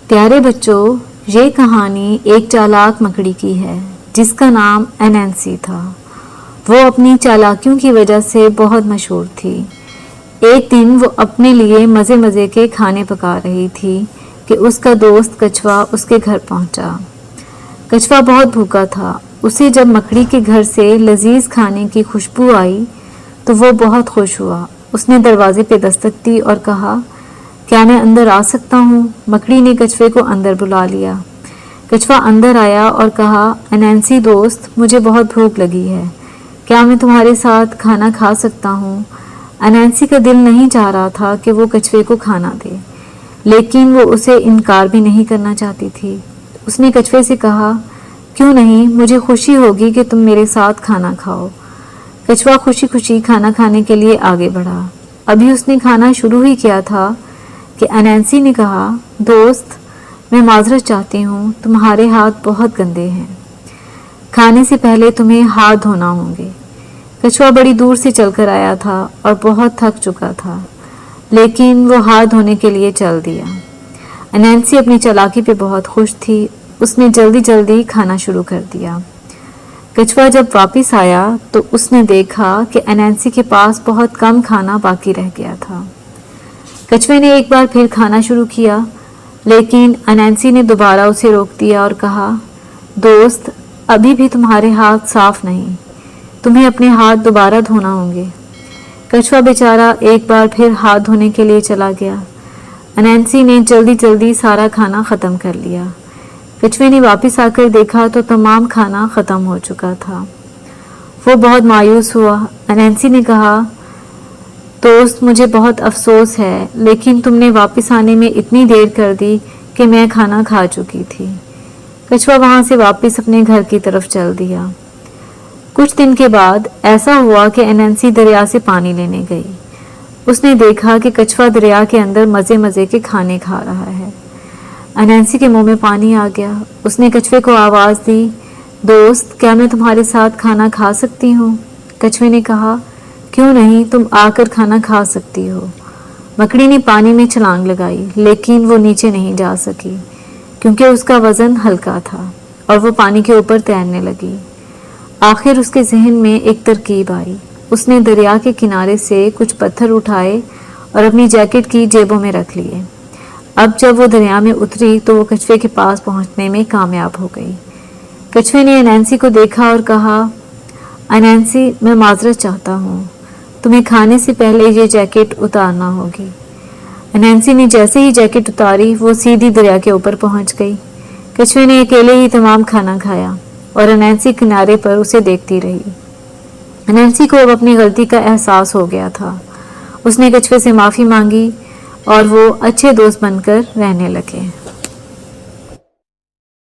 پیارے بچوں، یہ کہانی ایک چالاک مکڑی کی ہے جس کا نام انینسی تھا۔ وہ اپنی چالاکیوں کی وجہ سے بہت مشہور تھی۔ ایک دن وہ اپنے لیے مزے مزے کے کھانے پکا رہی تھی کہ اس کا دوست کچھوا اس کے گھر پہنچا۔ کچھوا بہت بھوکا تھا۔ اسے جب مکڑی کے گھر سے لذیذ کھانے کی خوشبو آئی تو وہ بہت خوش ہوا۔ اس نے دروازے پہ دستک دی اور کہا، کیا میں اندر آ سکتا ہوں؟ مکڑی نے کچھوے کو اندر بلا لیا۔ کچھوا اندر آیا اور کہا، انینسی دوست، مجھے بہت بھوک لگی ہے، کیا میں تمہارے ساتھ کھانا کھا سکتا ہوں؟ انینسی کا دل نہیں چاہ رہا تھا کہ وہ کچھوے کو کھانا دے، لیکن وہ اسے انکار بھی نہیں کرنا چاہتی تھی۔ اس نے کچھوے سے کہا، کیوں نہیں، مجھے خوشی ہوگی کہ تم میرے ساتھ کھانا کھاؤ۔ کچھوا خوشی خوشی کھانا کھانے کے لیے آگے بڑھا۔ ابھی اس نے کھانا شروع ہی کیا تھا کہ انینسی نے کہا، دوست، میں معذرت چاہتی ہوں، تمہارے ہاتھ بہت گندے ہیں، کھانے سے پہلے تمہیں ہاتھ دھونا ہوں گے۔ کچھوا بڑی دور سے چل کر آیا تھا اور بہت تھک چکا تھا، لیکن وہ ہاتھ دھونے کے لیے چل دیا۔ انینسی اپنی چالاکی پہ بہت خوش تھی۔ اس نے جلدی جلدی کھانا شروع کر دیا۔ کچھوا جب واپس آیا تو اس نے دیکھا کہ انینسی کے پاس بہت کم کھانا باقی رہ گیا تھا۔ کچھوے نے ایک بار پھر کھانا شروع کیا، لیکن انینسی نے دوبارہ اسے روک دیا اور کہا، دوست، ابھی بھی تمہارے ہاتھ صاف نہیں، تمہیں اپنے ہاتھ دوبارہ دھونا ہوں گے۔ کچھوا بیچارہ ایک بار پھر ہاتھ دھونے کے لیے چلا گیا۔ انینسی نے جلدی جلدی سارا کھانا ختم کر لیا۔ کچھوے نے واپس آ کر دیکھا تو تمام کھانا ختم ہو چکا تھا۔ وہ بہت مایوس ہوا۔ انینسی نے کہا، دوست، مجھے بہت افسوس ہے، لیکن تم نے واپس آنے میں اتنی دیر کر دی کہ میں کھانا کھا چکی تھی۔ کچھوا وہاں سے واپس اپنے گھر کی طرف چل دیا۔ کچھ دن کے بعد ایسا ہوا کہ انینسی دریا سے پانی لینے گئی۔ اس نے دیکھا کہ کچھوا دریا کے اندر مزے مزے کے کھانے کھا رہا ہے۔ انینسی کے منہ میں پانی آ گیا۔ اس نے کچھوے کو آواز دی، دوست، کیا میں تمہارے ساتھ کھانا کھا سکتی ہوں؟ کچھوے نے کہا، کیوں نہیں، تم آ کر کھانا کھا سکتی ہو۔ مکڑی نے پانی میں چھلانگ لگائی، لیکن وہ نیچے نہیں جا سکی کیونکہ اس کا وزن ہلکا تھا اور وہ پانی کے اوپر تیرنے لگی۔ آخر اس کے ذہن میں ایک ترکیب آئی۔ اس نے دریا کے کنارے سے کچھ پتھر اٹھائے اور اپنی جیکٹ کی جیبوں میں رکھ لیے۔ اب جب وہ دریا میں اتری تو وہ کچھوے کے پاس پہنچنے میں کامیاب ہو گئی۔ کچھوے نے انینسی کو دیکھا اور کہا، انینسی، میں معذرت چاہتا ہوں، تمہیں کھانے سے پہلے یہ جیکٹ اتارنا ہوگی۔ انینسی نے جیسے ہی جیکٹ اتاری وہ سیدھی دریا کے اوپر پہنچ گئی۔ کچھوے نے اکیلے ہی تمام کھانا کھایا اور انینسی کنارے پر اسے دیکھتی رہی۔ انینسی کو اب اپنی غلطی کا احساس ہو گیا تھا۔ اس نے کچھوے سے معافی مانگی اور وہ اچھے دوست بن کر رہنے لگے۔